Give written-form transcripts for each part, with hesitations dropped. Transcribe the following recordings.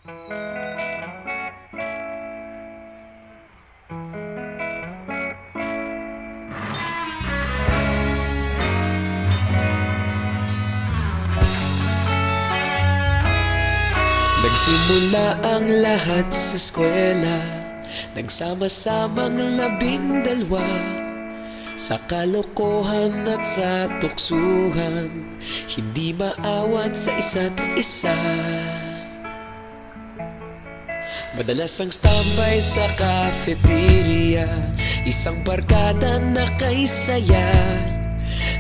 Nagsimula ang lahat sa eskwela, nagsama-samang 12 sa kalokohan at sa tuksuhan, hindi maawat sa isa't isa. Madalas ang standby sa cafeteria, isang barkada na kay saya.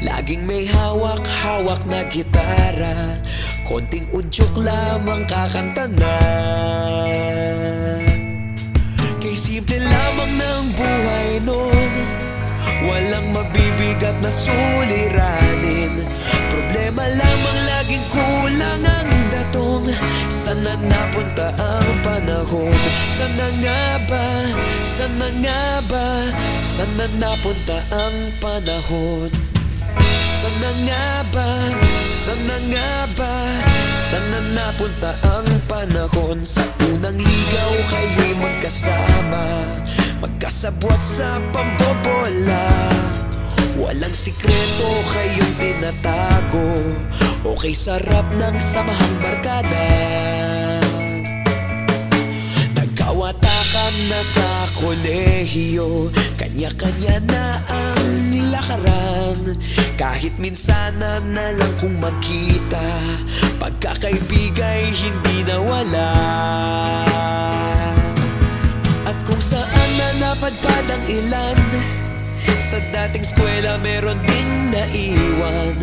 Laging may hawak-hawak na gitara, konting udyok lamang kakanta na. Kay simple lamang ng buhay nun, walang mabibigat na suliranin. Problema lamang laging kulang ang datong. Sana napunta ang panahon? Sana nga ba? Sana nga ba? Sana napunta ang panahon? Sana nga ba? Sana nga ba? Sana napunta ang panahon? Sa unang ligaw kayo'y magkasama, magkasabwat sa pambobola. Walang sikreto kayong tinatago, okay sarap ng samahang barkada. Nagkawatakan na sa kolehiyo, kanya-kanya na ang lakaran. Kahit minsanan na lang kung magkita, pagkakaibigay hindi nawala. At kung saan na napadpad ang ilan, sa dating eskwela meron ding naiwan.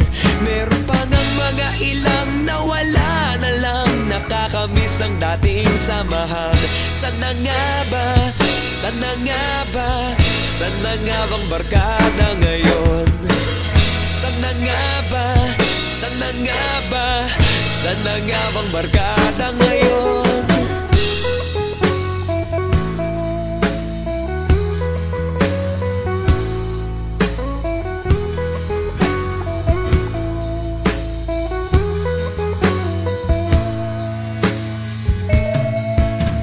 Meron pa ngang mga ilang nawala na lang, nakakamiss ang dating samahan. Sana nga ba? Sana nga ba? Sana nga bang barkada ngayon? Sana nga ba? Sana nga ba? Sana nga bang barkada ngayon?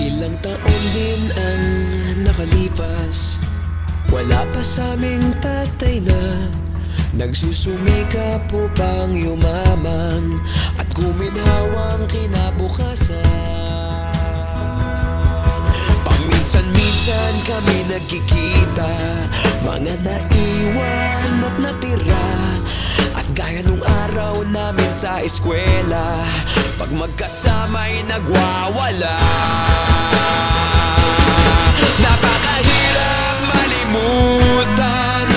Ilang taon din ang nakalipas, wala pa sa aming tatay na nagsusumikap upang yumaman at guminhawang kinabukasan. Paminsan-minsan kami nagkikita, mga naiwan at natira. At gaya nung araw namin sa eskwela, pag magkasama'y nagwawala. Napakahirap malimutan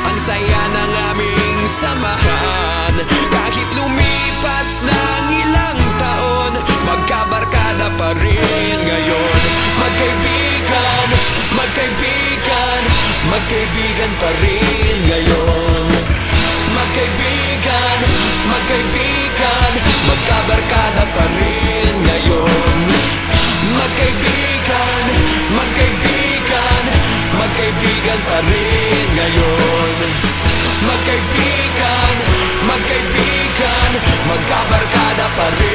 ang saya ng aming samahan. Kahit lumipas ng ilang taon, magkabarkada pa rin ngayon. Magkaibigan, magkaibigan, magkaibigan pa rin ngayon. Magkaibigan, magkaibigan, magkabarkada pa rin ngayon. Magkaibigan, magkaibigan, magkaibigan pa rin ngayon. Magkaibigan, magkaibigan, magkabarkada pa rin.